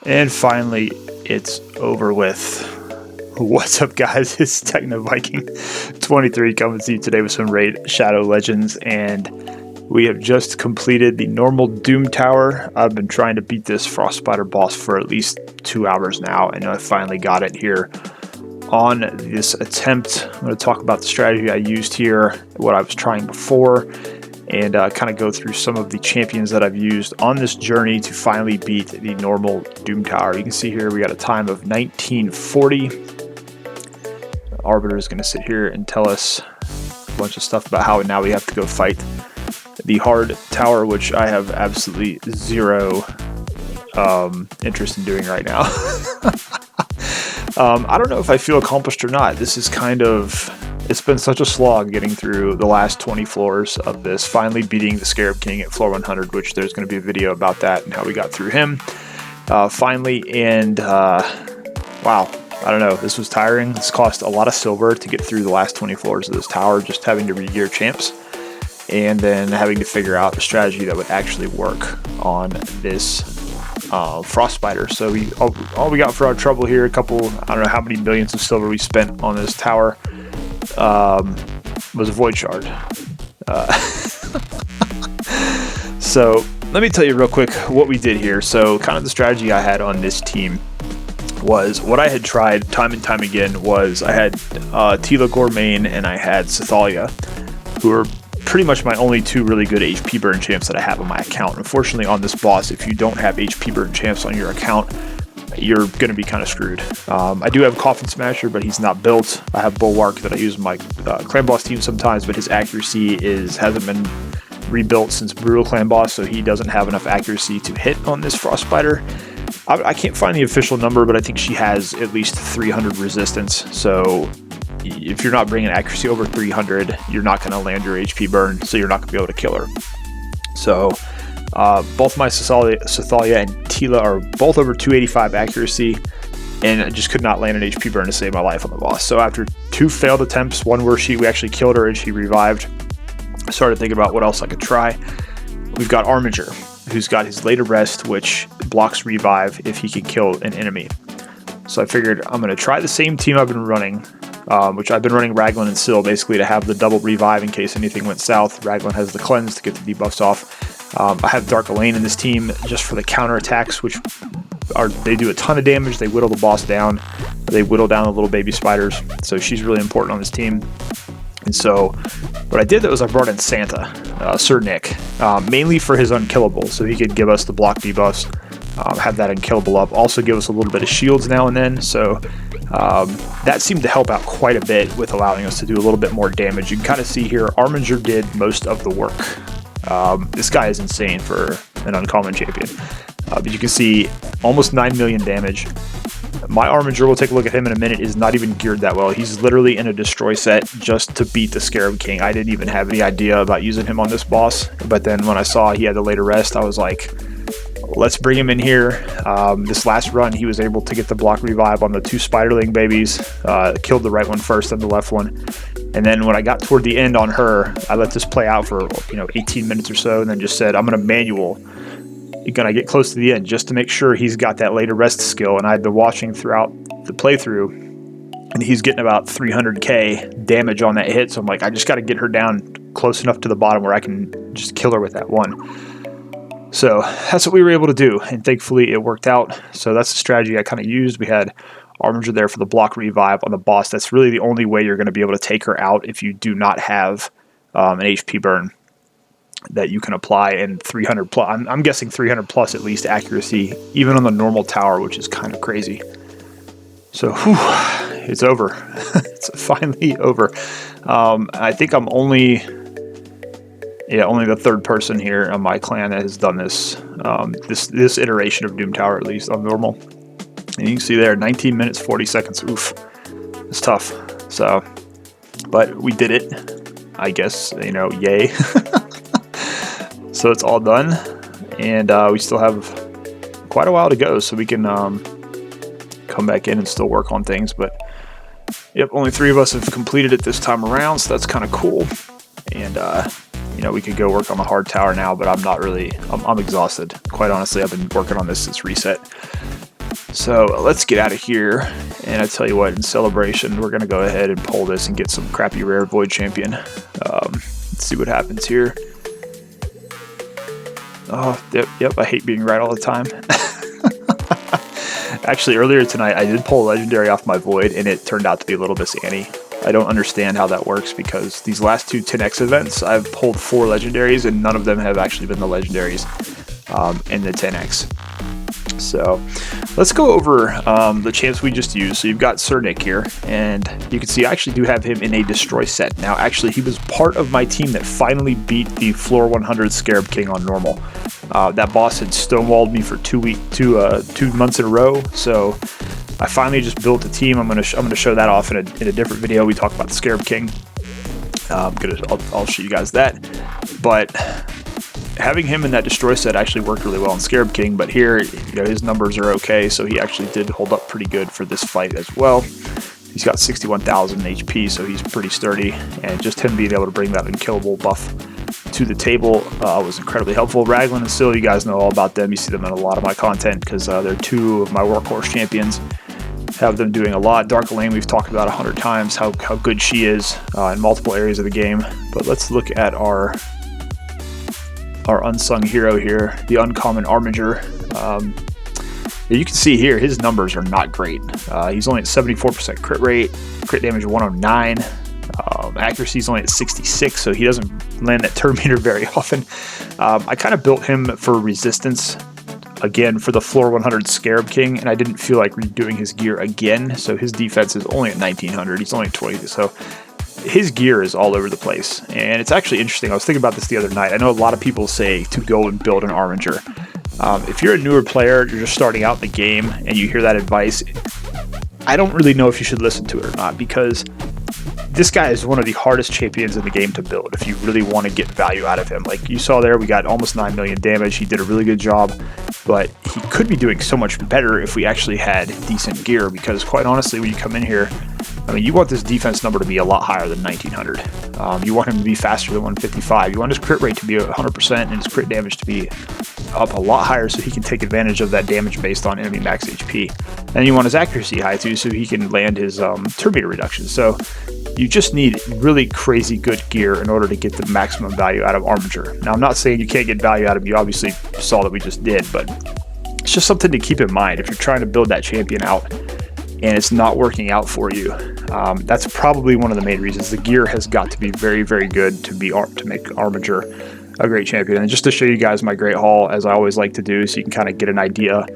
And finally, it's over with. What's up, guys? It's Techno Viking 23 coming to you today with some Raid Shadow Legends, and we have just completed the normal Doom Tower. I've been trying to beat this Frost Spider boss for at least 2 hours now, and I finally got it here on this attempt. I'm going to talk about the strategy I used here, what I was trying before, and kind of go through some of the champions that I've used on this journey to finally beat the normal Doom Tower. You can see here we got a time of 1940. The Arbiter is going to sit here and tell us a bunch of stuff about how now we have to go fight the hard tower, which I have absolutely zero interest in doing right now. I don't know if I feel accomplished or not. This is kind of... It's been such a slog getting through the last 20 floors of this, finally beating the Scarab King at floor 100, which there's going to be a video about that and how we got through him. Finally, and wow, I don't know, this was tiring. This cost a lot of silver to get through the last 20 floors of this tower, just having to re-gear champs, and then having to figure out a strategy that would actually work on this Frost Spider. So all we got for our trouble here, I don't know how many millions of silver we spent on this tower, was a Void Shard. So let me tell you real quick what we did here. So kind of the strategy I had on this team was what I had tried time and time again was I had Tila Gourmain and I had Sathalia, who are pretty much my only two really good HP burn champs that I have on my account. Unfortunately, on this boss, if you don't have HP burn champs on your account, you're going to be kind of screwed. I do have Coffin Smasher, but he's not built. I have Bulwark that I use in my Clan Boss team sometimes, but his accuracy hasn't been rebuilt since Brutal Clan Boss, so he doesn't have enough accuracy to hit on this Frost Spider. I can't find the official number, but I think she has at least 300 resistance, so if you're not bringing accuracy over 300, you're not going to land your HP burn, so you're not going to be able to kill her. So both my Sathalia and Tila are both over 285 accuracy, and I just could not land an HP burn to save my life on the boss. So after 2 failed attempts, one where we actually killed her and she revived, I started thinking about what else I could try. We've got Armiger, who's got his Later Rest, which blocks revive if he can kill an enemy. So I figured I'm going to try the same team I've been running, which I've been running Raglan and Syl basically to have the double revive in case anything went south. Raglan has the cleanse to get the debuffs off. I have Dark Elaine in this team just for the counter attacks, which they do a ton of damage. They whittle the boss down. They whittle down the little baby spiders. So she's really important on this team. And so what I did was I brought in Santa, Sir Nick, mainly for his unkillable, so he could give us the block debuffs, have that unkillable up, also give us a little bit of shields now and then. So that seemed to help out quite a bit with allowing us to do a little bit more damage. You can kind of see here, Armiger did most of the work. This guy is insane for an uncommon champion. But you can see almost 9 million damage. My Armiger, we'll take a look at him in a minute, is not even geared that well. He's literally in a destroy set just to beat the Scarab King. I didn't even have any idea about using him on this boss, but then when I saw he had the Later Rest, I was like, let's bring him in here. This last run, he was able to get the block revive on the 2 Spiderling babies, killed the right one first, then the left one. And then when I got toward the end on her, I let this play out for 18 minutes or so, and then just said, I'm going to manual. You're going to get close to the end just to make sure he's got that Later Rest skill. And I'd been watching throughout the playthrough, and he's getting about 300k damage on that hit. So I'm like, I just got to get her down close enough to the bottom where I can just kill her with that one. So that's what we were able to do, and thankfully it worked out. So that's the strategy I kind of used. We had Armiger there for the block revive on the boss. That's really the only way you're going to be able to take her out if you do not have an HP burn that you can apply, and 300 plus. I'm guessing 300 plus at least accuracy, even on the normal tower, which is kind of crazy. So whew, it's over. It's finally over. I think I'm only the third person here on my clan that has done this this iteration of Doom Tower, at least on normal. And you can see there, 19 minutes 40 seconds. Oof, it's tough. So, but we did it, I guess. Yay. So it's all done, and we still have quite a while to go, so we can come back in and still work on things. But yep, only 3 of us have completed it this time around, so that's kind of cool. And we could go work on the hard tower now, but I'm not really. I'm exhausted. Quite honestly, I've been working on this since reset. So let's get out of here, and I tell you what, in celebration, we're going to go ahead and pull this and get some crappy rare Void Champion. Let's see what happens here. Oh, yep, I hate being right all the time. Actually, earlier tonight, I did pull a Legendary off my Void, and it turned out to be a little Miss Annie. I don't understand how that works, because these last two 10x events, I've pulled 4 Legendaries, and none of them have actually been the Legendaries in the 10x. So let's go over the champs we just used. So you've got Sir Nick here, and you can see I actually do have him in a Destroy set. Now, actually, he was part of my team that finally beat the Floor 100 Scarab King on normal. That boss had stonewalled me for 2 months in a row, so I finally just built a team. I'm gonna show that off in a different video. We talk about the Scarab King. I'll show you guys that, but having him in that Destroy set actually worked really well in Scarab King, but here, you know, his numbers are okay, so he actually did hold up pretty good for this fight as well. He's got 61,000 HP, so he's pretty sturdy, and just him being able to bring that unkillable buff to the table was incredibly helpful. Raglan and Syl, you guys know all about them. You see them in a lot of my content because they're 2 of my workhorse champions. Have them doing a lot. Dark Elaine, we've talked about 100 times how good she is in multiple areas of the game. But let's look at our unsung hero here, the uncommon Armiger. You can see here his numbers are not great. He's only at 74% crit rate, crit damage 109, accuracy is only at 66, so he doesn't land that turn meter very often. I kind of built him for resistance, again, for the Floor 100 Scarab King, and I didn't feel like redoing his gear again, so his defense is only at 1900. He's only 20, so his gear is all over the place. And it's actually interesting. I was thinking about this the other night. I know a lot of people say to go and build an Armiger. If you're a newer player, you're just starting out in the game, and you hear that advice, I don't really know if you should listen to it or not, because this guy is one of the hardest champions in the game to build if you really want to get value out of him. Like you saw there, we got almost 9 million damage. He did a really good job, but he could be doing so much better if we actually had decent gear, because quite honestly, when you come in here, I mean, you want this defense number to be a lot higher than 1900. You want him to be faster than 155. You want his crit rate to be 100% and his crit damage to be up a lot higher so he can take advantage of that damage based on enemy max HP. And you want his accuracy high too so he can land his turn meter reduction. So you just need really crazy good gear in order to get the maximum value out of Armiger. Now, I'm not saying you can't get value out of him. You obviously saw that we just did, but it's just something to keep in mind if you're trying to build that champion out and it's not working out for you. That's probably one of the main reasons. The gear has got to be very, very good to make Armiger a great champion. And just to show you guys my great haul, as I always like to do, so you can kind of get an idea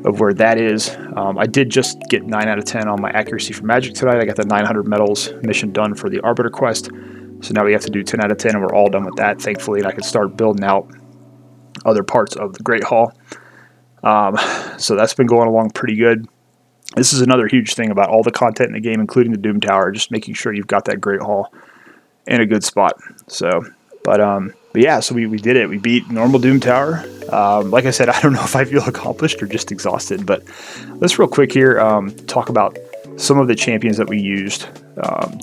of where that is. I did just get 9 out of 10 on my accuracy for magic tonight. I got the 900 medals mission done for the Arbiter quest. So now we have to do 10 out of 10, and we're all done with that, thankfully, and I can start building out other parts of the Great Hall. So that's been going along pretty good. This is another huge thing about all the content in the game, including the Doom Tower, just making sure you've got that Great Hall in a good spot. So, but yeah, so we did it. We beat normal Doom Tower. Like I said, I don't know if I feel accomplished or just exhausted, but let's real quick here talk about some of the champions that we used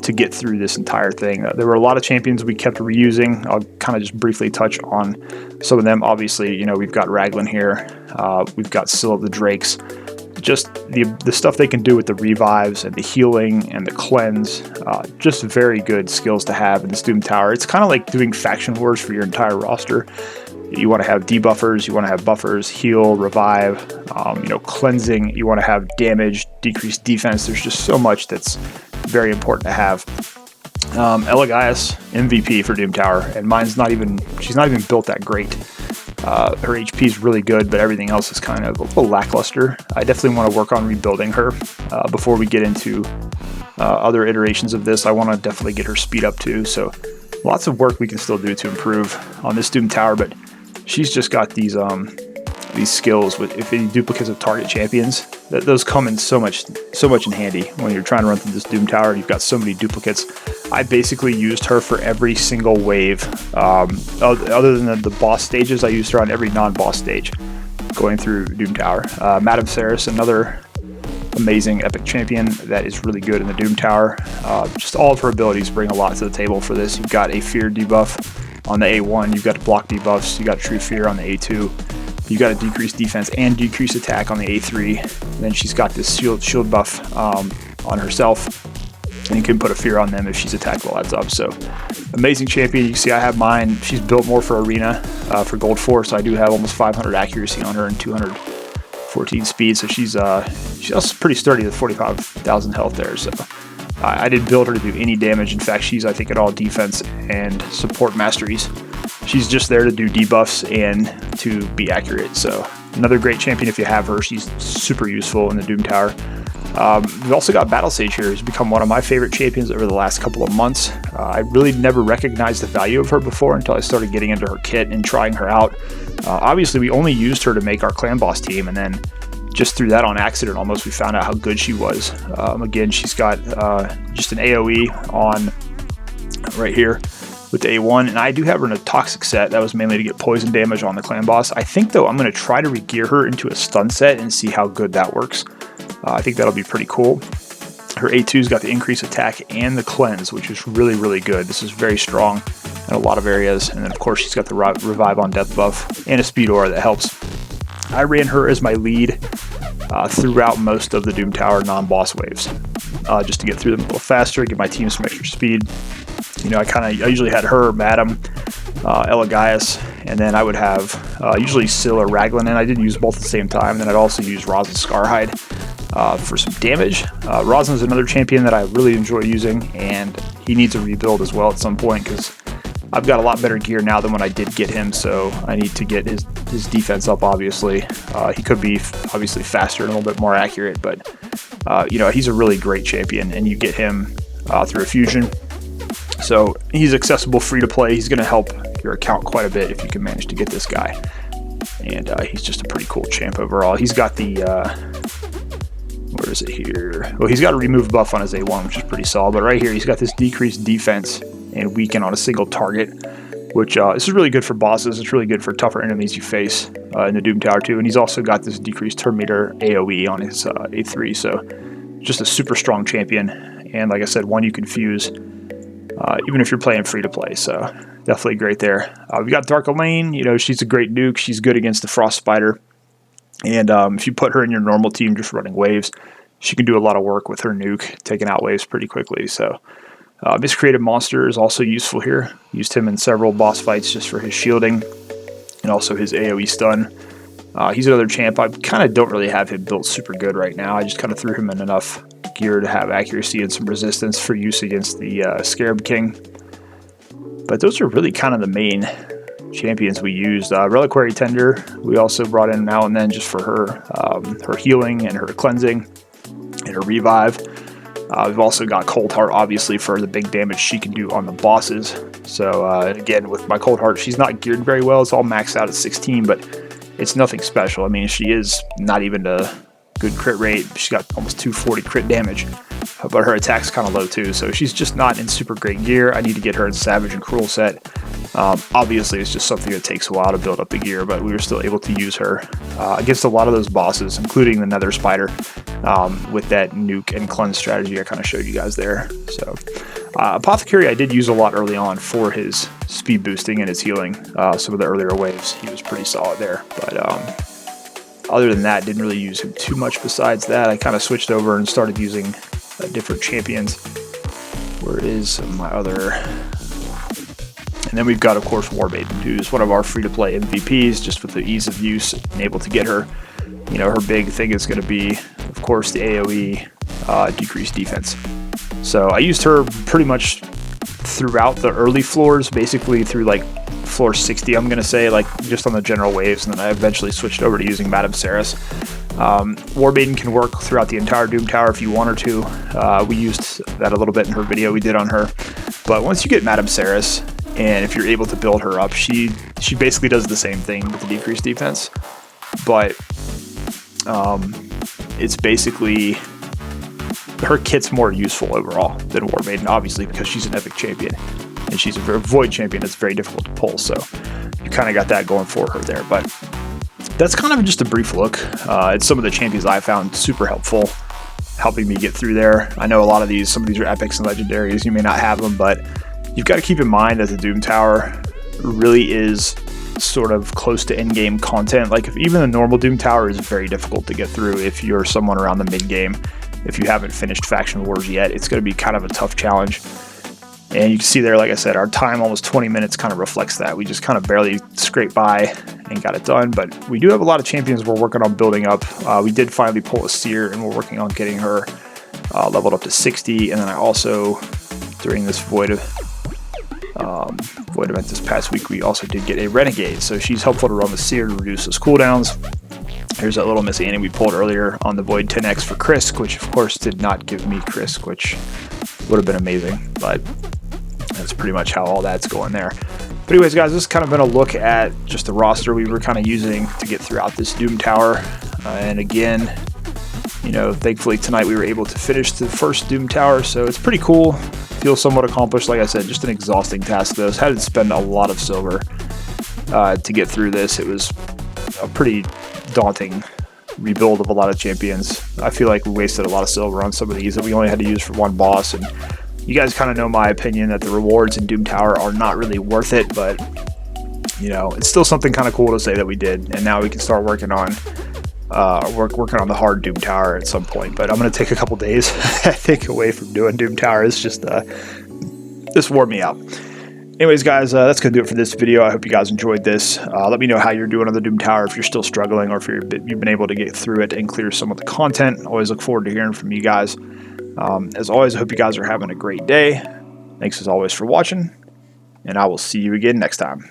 to get through this entire thing. There were a lot of champions we kept reusing. I'll kind of just briefly touch on some of them. Obviously, you know, we've got Raglan here. We've got Syl of the Drakes. Just the stuff they can do with the revives and the healing and the cleanse, just very good skills to have in this Doom Tower. It's kind of like doing faction wars for your entire roster. You want to have debuffers, you want to have buffers, heal, revive, you know, cleansing. You want to have damage, decreased defense. There's just so much that's very important to have. Elgato MVP for Doom Tower, and she's not even built that great. Her HP is really good, but everything else is kind of a little lackluster. I definitely want to work on rebuilding her before we get into other iterations of this. I want to definitely get her speed up too, so lots of work we can still do to improve on this Doom Tower, but she's just got these skills with if any duplicates of target champions, those come in so much in handy when you're trying to run through this Doom Tower and you've got so many duplicates. I basically used her for every single wave. Other than the boss stages, I used her on every non-boss stage going through Doom Tower. Madame Ceres, another amazing epic champion that is really good in the Doom Tower. Just all of her abilities bring a lot to the table for this. You've got a fear debuff on the A1, you've got block debuffs, you got true fear on the A2. you got a decreased defense and decreased attack on the A3. And then she's got this shield buff on herself, and you can put a fear on them if she's attacked while that's up. So amazing champion. You can see I have mine. She's built more for arena for gold 4, so I do have almost 500 accuracy on her and 214 speed. So she's also pretty sturdy with 45,000 health there. So I didn't build her to do any damage. In fact, she's, I think, at all defense and support masteries. She's just there to do debuffs and to be accurate. So another great champion if you have her. She's super useful in the Doom Tower. We've also got Battle Sage here, who's become one of my favorite champions over the last couple of months. I really never recognized the value of her before until I started getting into her kit and trying her out. Obviously, we only used her to make our clan boss team, and then just through that on accident almost, we found out how good she was. Again, she's got just an AoE on right here with the A1, and I do have her in a toxic set. That was mainly to get poison damage on the clan boss. I think, though, I'm going to try to re-gear her into a stun set and see how good that works. I think that'll be pretty cool. Her A2's got the increased attack and the cleanse, which is really, really good. This is very strong in a lot of areas. And then, of course, she's got the revive on death buff and a speed aura that helps. I ran her as my lead throughout most of the Doom Tower non-boss waves, just to get through them a little faster, give my team some extra speed. You know, I usually had her, Madam, Elgato, and then I would have usually Syl or Raglan, and I did use both at the same time. And then I'd also use Rosin Scarhide for some damage. Rosin is another champion that I really enjoy using, and he needs a rebuild as well at some point because I've got a lot better gear now than when I did get him, so I need to get his defense up, obviously. He could be obviously faster and a little bit more accurate, but you know, he's a really great champion, and you get him through a fusion. So he's accessible, free to play. He's going to help your account quite a bit if you can manage to get this guy. And he's just a pretty cool champ overall. He's got the, where is it here? Well, he's got a remove buff on his A1, which is pretty solid. But right here, he's got this decreased defense and weaken on a single target, which this is really good for bosses. It's really good for tougher enemies you face in the Doom Tower too. And he's also got this decreased turn meter AoE on his A3. So just a super strong champion. And like I said, one you can fuse even if you're playing free to play. So definitely great there. We got Dark Elaine. You know, she's a great nuke. She's good against the Frost Spider. And if you put her in your normal team just running waves, she can do a lot of work with her nuke, taking out waves pretty quickly. So Miscreated Monster is also useful here. Used him in several boss fights just for his shielding and also his AoE stun. He's another champ. I kind of don't really have him built super good right now. I just kind of threw him in enough gear to have accuracy and some resistance for use against the Scarab King. But those are really kind of the main champions we used. Reliquary Tender we also brought in now and then just for her healing and her cleansing and her revive. We've also got Cold Heart, obviously, for the big damage she can do on the bosses. So again, with my Cold Heart, she's not geared very well. It's all maxed out at 16, but it's nothing special. I mean, she is not even a good crit rate. She's got almost 240 crit damage, but her attack's kind of low too, so she's just not in super great gear. I need to get her in Savage and Cruel set. Obviously, it's just something that takes a while to build up the gear, but we were still able to use her against a lot of those bosses, including the Nether Spider, with that nuke and cleanse strategy I kind of showed you guys there. So Apothecary I did use a lot early on for his speed boosting and his healing. Some of the earlier waves, he was pretty solid there, but other than that, didn't really use him too much besides that. I kind of switched over and started using different champions. Where is my other? And then we've got, of course, Warmaiden, who's one of our free-to-play MVPs, just with the ease of use and able to get her. You know, her big thing is going to be, of course, the AoE decreased defense. So I used her pretty much throughout the early floors, basically through like floor 60, I'm going to say, like just on the general waves, and then I eventually switched over to using Madame Sorath. Warmaiden can work throughout the entire Doom Tower if you want her to. We used that a little bit in her video we did on her. But once you get Madame Sorath, and if you're able to build her up, she basically does the same thing with the decreased defense. But it's basically, her kit's more useful overall than Warmaiden, obviously, because she's an epic champion. And she's a void champion that's very difficult to pull, so you kind of got that going for her there. But that's kind of just a brief look at some of the champions I found super helpful, helping me get through there. I know some of these are epics and legendaries. You may not have them, but you've got to keep in mind that the Doom Tower really is sort of close to in-game content. Like, if even the normal Doom Tower is very difficult to get through if you're someone around the mid-game. If you haven't finished Faction Wars yet, it's going to be kind of a tough challenge. And you can see there, like I said, our time, almost 20 minutes, kind of reflects that. We just kind of barely scraped by and got it done. But we do have a lot of champions we're working on building up. We did finally pull a Seer, and we're working on getting her leveled up to 60. And then I also, during this Void event this past week, we also did get a Renegade. So she's helpful to run the Seer to reduce those cooldowns. Here's that little Miss Annie we pulled earlier on the Void 10X for Krisk, which of course did not give me Krisk, which would have been amazing. But that's pretty much how all that's going there. But anyways, guys, this has kind of been a look at just the roster we were kind of using to get throughout this Doom Tower. And again, you know, thankfully tonight we were able to finish the first Doom Tower, so it's pretty cool. Feels somewhat accomplished. Like I said, just an exhausting task though. Had to spend a lot of silver to get through this. It was a pretty daunting rebuild of a lot of champions. I feel like we wasted a lot of silver on some of these that we only had to use for one boss, and you guys kind of know my opinion that the rewards in Doom Tower are not really worth it, but you know, it's still something kind of cool to say that we did, and now we can start working on working on the hard Doom Tower at some point. But I'm going to take a couple days I think away from doing Doom Tower. It's just this wore me out. Anyways, guys, that's going to do it for this video. I hope you guys enjoyed this. Let me know how you're doing on the Doom Tower, if you're still struggling or if you've been able to get through it and clear some of the content. Always look forward to hearing from you guys. As always, I hope you guys are having a great day. Thanks as always for watching, and I will see you again next time.